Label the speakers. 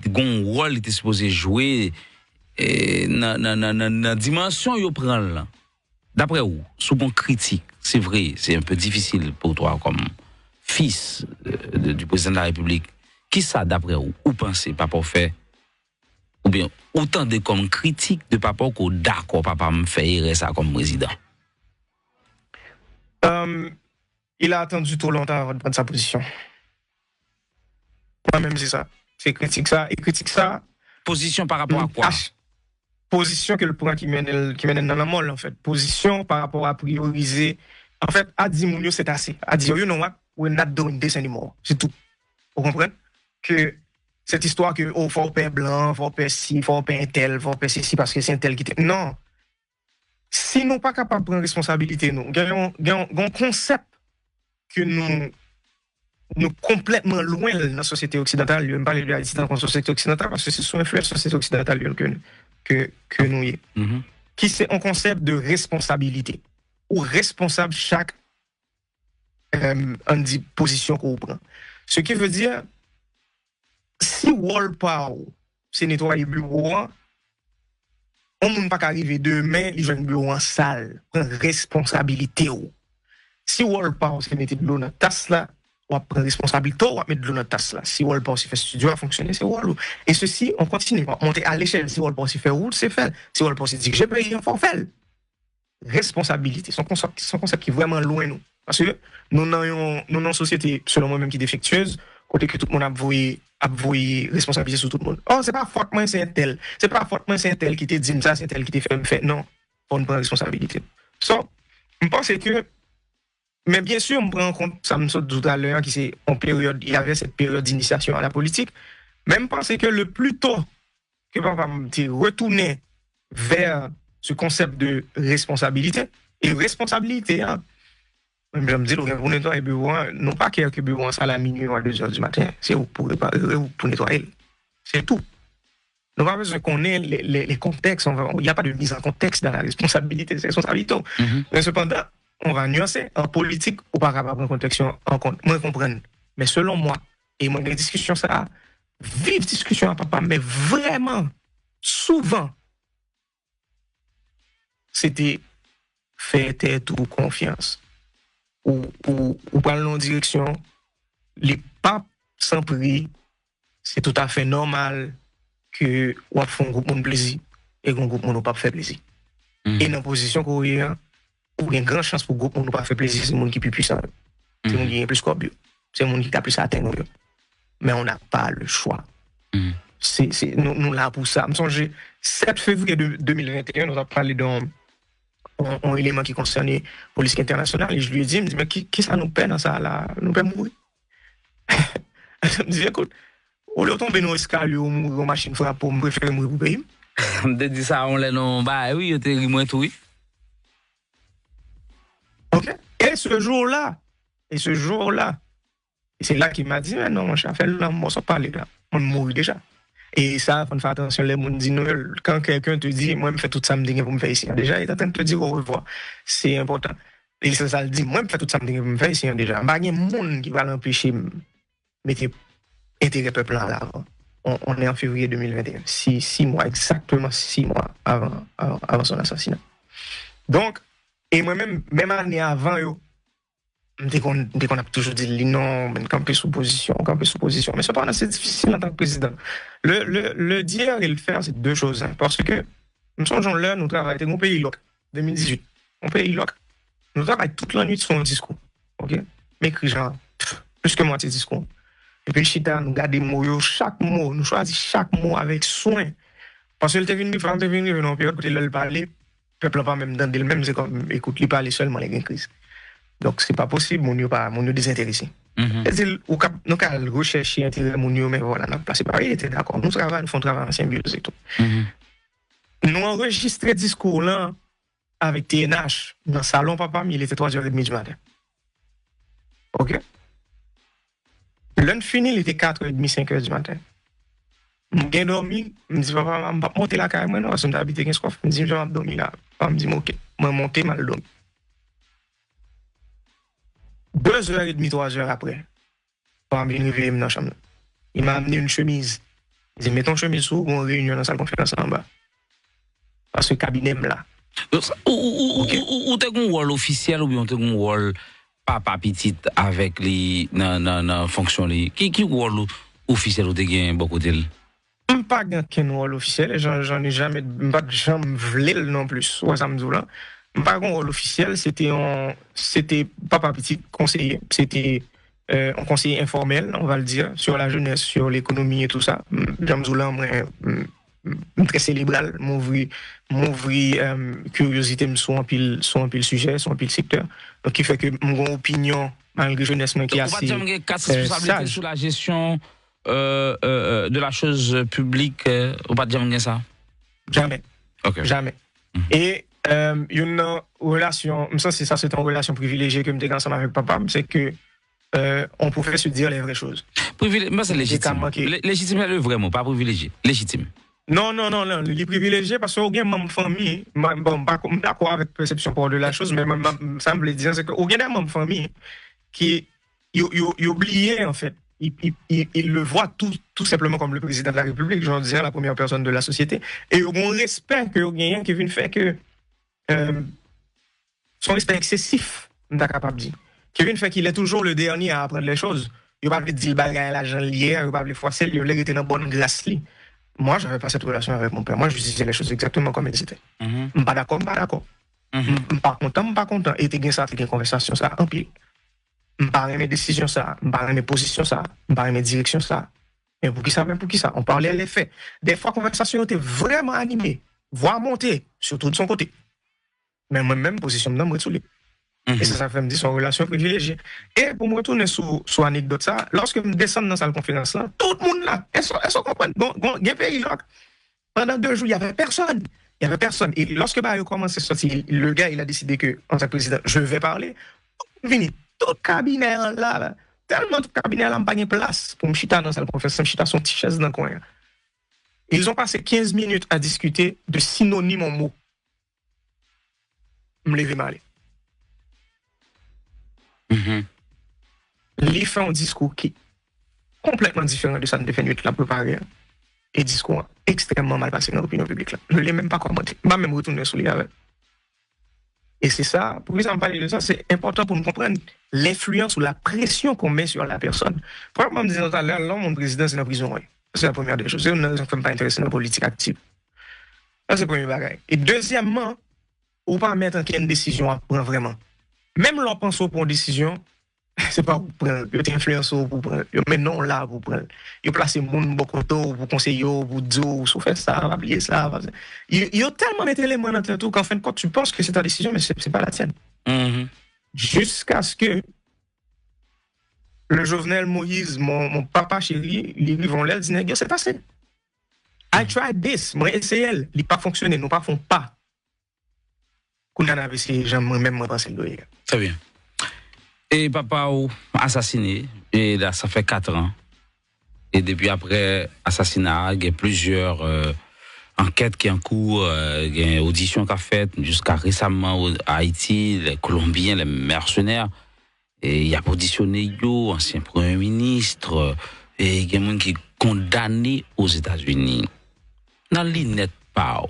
Speaker 1: gon rôle il était supposé jouer dans dimension yo prend là. D'après vous, sous bon critique, c'est vrai, c'est un peu difficile pour toi comme fils du président de la République. Qui ça d'après vous, ou pensez papa fait ou bien autant de comme critique de papa qu'on d'accord papa me fait ça comme président.
Speaker 2: Il a attendu trop longtemps avant de prendre sa position. Moi-même, c'est ça. C'est critique ça. Et critique ça.
Speaker 1: Position par rapport à quoi?
Speaker 2: Position que le prend qui mène dans la molle, en fait. Position par rapport à prioriser. En fait, à dire, mon c'est assez. À dire, you know what? We're not doing this anymore. C'est tout. Vous comprenez? Que cette histoire que, oh, faut faire blanc, faut faire ci, faut faire un tel, faut faire ceci parce que c'est un tel qui était. Non. Si nous pas capables de prendre responsabilité, nous, avons un concept que nous complètement loin de la société occidentale. Je ne parle pas de la distance de la société occidentale parce que c'est sous influence de la société occidentale que nous y est. Mm-hmm. Qui c'est un concept de responsabilité ou responsable chaque position qu'on prend. Ce qui veut dire, si World Power, c'est nettoyer le bureau, on ne peut pas arriver demain, il joue un bureau en salle, prendre responsabilité. Si World Power, c'est mettre de l'eau dans la tasse là, on va prendre responsabilité, on va mettre de l'eau dans la tasse là. Si World Power, c'est fait studio à fonctionner, c'est World. Et ceci, on continue, on monter à l'échelle. Si World Power, c'est fait route, c'est fait. Si World Power, c'est dit que j'ai payé un forfait. Responsabilité, c'est un concept qui est vraiment loin nous. Parce que nous avons une société, selon moi-même, qui est défectueuse, côté que tout le monde a voué responsabilité sur tout le monde. Oh, c'est pas fortement c'est un tel. C'est pas fortement c'est un tel qui te dit ça, c'est un tel qui te fait. Non, on ne prend responsabilité. So, je pense que, mais bien sûr, on prend en compte, ça me saute tout à l'heure, il y avait cette période d'initiation à la politique. Même penser que le plus tôt que papa me retourner vers ce concept de responsabilité, et responsabilité, hein, même je me dis, vous nettoyez le bureau, non pas quelques bureaux à la minuit ou à 2h du matin, c'est pour réparer ou pour nettoyer. C'est tout. Nous pas besoin qu'on ait les contextes, il n'y a pas de mise en contexte dans la responsabilité, c'est responsabilité. Mm-hmm. Mais cependant, on va nuancer. En politique, on ne peut pas prendre un contexte en compte. Moi, je comprends. Mais selon moi, et moi, les discussions, ça, vive discussion à papa, mais vraiment, souvent, c'était faire tête ou confiance. Ou parler en direction, les papes sans prix, c'est tout à fait normal que on fait un groupe de plaisir et qu'un groupe ne pas faire plaisir. Mm-hmm. Et dans la position qu'on est, ou il y a une grande chance pour le groupe ne pas faire plaisir, c'est le monde qui est plus puissant. C'est le monde qui est plus scorbut. C'est le monde qui a plus atteint. Mais on n'a pas le choix. Mm-hmm. Nous là pour ça. Je me souviens, 7 février 2021, nous avons parlé d'un élément qui concernait la police internationale et je lui ai dit, mais qui ça nous peine dans ça là? Nous pouvons mourir. Je me dis, écoute, au lieu de tomber dans l'escalier ou mourir en machine frappe pour me préférer mourir pour pays.
Speaker 1: On te dit ça, on l'a non, bah oui, tu es moins tout, oui.
Speaker 2: Ok. Et ce jour-là, et c'est là qu'il m'a dit, mais non, mon cher, fais-le là, on s'en parle là, on mourit déjà. Et ça, il faut faire attention, les gens disent, quand quelqu'un te dit, moi, je fais tout ça, me pour me faire ici, déjà, il est en train de te dire au revoir. C'est important. Et ça le dit, moi, je fais tout ça, pour me faire ici, déjà. Il y a un monde qui va l'empêcher de mettre intérêt peuple en l'avant. On est en février 2021, 6 mois, exactement 6 mois avant son assassinat. Donc, et moi-même, même année avant, dès qu'on a toujours dit non, camper sous position. Mais cependant, c'est difficile en tant que président. Le dire et le faire, c'est deux choses. Hein, parce que nous sommes là, nous travaillons mon pays local, 2018. Mon pays local. Nous travaillons toute la nuit sur un discours. Ok? Mais écrit genre, plus que moitié discours. Et puis, chita, nous gardons chaque mot, nous choisissons chaque mot avec soin. Parce que le venu dans une période où il parlait, le peuple n'a pas même dans le même, c'est comme, écoute, il parlait seulement avec une crise. Donc, ce n'est pas possible, mon nous désintéressé. C'est-à-dire, nous avons recherché intérêt, mais voilà, nous avons placé par il était d'accord. Nous travaillons, nous faisons travail en symbiose et tout. Nous enregistrons le discours là avec TNH dans le salon, papa, mais il était 3h30 du matin. Ok? L'un fini, il était 4h30, 5h du matin. J'ai dormi, je me dis, papa, je vais monter la carrière, non, je vais habiter 15 coffres. Je me dis, je vais dormir là. Je me dis, ok, je vais monter, je vais dormir. 2h30, 3h après, je vais me réveiller dans la chambre. Il m'a amené une chemise Ils disent, mettons chemise sous, on réunion dans la salle de conférence en bas. Parce que le cabinet est là.
Speaker 1: Ou t'as un rôle officiel ou bien t'as un rôle papa petit avec les fonctions qui rôle officiel ou t'as gagné beaucoup de
Speaker 2: Je n'ai pas de rôle officiel, j'en ai jamais, pas de jamais voulu non plus. Ouais, ça me dit là. Pas un rôle officiel, c'était papa petit conseiller, c'était un conseiller informel, on va le dire, sur la jeunesse, sur l'économie et tout ça. J'aime là, très cérébral, m'ouvrir curiosité sur un pile sujet, sur un pile secteur. Donc qui fait que mon opinion malgré jeunesse qui est assez
Speaker 1: sage sur la gestion de la chose publique, ou pas dire ça?
Speaker 2: Jamais.
Speaker 1: Okay.
Speaker 2: Jamais. Et une relation, c'est une relation privilégiée que je ensemble avec papa, c'est que on pouvait se dire les vraies choses.
Speaker 1: Moi, c'est légitime. Légitime, c'est le vrai mot, pas privilégié. Légitime.
Speaker 2: Non, les privilégiés, parce qu'il y a une famille, bon, je suis d'accord avec la perception pour de la chose, mais ça me veut dire, c'est qu'il y a une famille qui oublié, en fait. Il le voit tout simplement comme le président de la République, j'en disais, la première personne de la société. Et on respecte que rien qui vient faire que son respect excessif, on est capable de dire. Qui vient faire qu'il est toujours le dernier à apprendre les choses. Il ne va pas dire le bagage à l'agent lié, il ne va pas le forcer, il va être dans bonne grâce. Moi, je n'avais pas cette relation avec mon père. Moi, je disais les choses exactement comme elles étaient. Je ne suis pas d'accord, je ne suis pas content. Et tu as une conversation, ça, en pile. Je ne pas mes décisions, ça. Je ne pas mes positions, ça. Je ne pas mes directions, ça. Mais pour qui ça? On parlait les faits. Des fois, la conversation était vraiment animée, voire montée, surtout de son côté. Mais moi-même, position de me retourner. Et ça fait me dire son relation privilégiée. Et pour me retourner sur l'anecdote, ça, lorsque je descends dans la salle de conférence, là, tout le monde là, elles sont comprennent. Bon, il y a pays là, pendant 2 jours, il n'y avait personne. Et lorsque il a commencé à sortir, le gars, il a décidé que, en tant que président, je vais parler. Vini, tout le cabinet là, tellement tout le cabinet là, pas de place pour me chiter dans la salle de conférence, me chiter son petit chaise dans le coin. Ils ont passé 15 minutes à discuter de synonymes en mots. Je me lève mal. Il fait un discours qui est complètement différent de ça de fait la préparé. Et discours extrêmement mal passé dans l'opinion publique. Là. Je ne l'ai même pas commenté. Je ne vais même retourner sur les avec. Et c'est ça, pour nous en parler de ça, c'est important pour nous comprendre l'influence ou la pression qu'on met sur la personne. Premièrement, je me disais tout à l'heure, là, mon président, c'est la prison. C'est la première des choses. C'est une raison qui ne pas intéressée dans la politique active. Ça, c'est le premier bagage. Et deuxièmement, on ne peut pas mettre en une décision à prendre vraiment. Même l'on pense pour une décision, c'est pas pour prendre, il y a influence pour prendre, mais non là pour prendre. Il y a placé moun beaucoup pour conseiller, pour dire, pour faire ça, pour oublier ça. Il y a tellement mettre les mains dans le tout qu'en fin de compte, tu penses que c'est ta décision, mais c'est pas la tienne. Jusqu'à ce que le Jovenel Moïse, mon papa chéri, ils vont là, ils disent, c'est assez. I tried this, moi essayé, il n'a pas fonctionné, nous ne font pas. Qu'on a essayé, j'aimerais même penser le doyer.
Speaker 1: Très bien. Et papa assassiné, et là, ça fait 4 ans. Et depuis après assassinat, il y a plusieurs enquêtes qui sont en cours, il y a une audition qui a fait jusqu'à récemment à Haïti, les Colombiens, les mercenaires. Et il y a auditionné ancien Premier ministre, et il y a des gens qui sont condamnés aux États-Unis. Dans l'inet pas.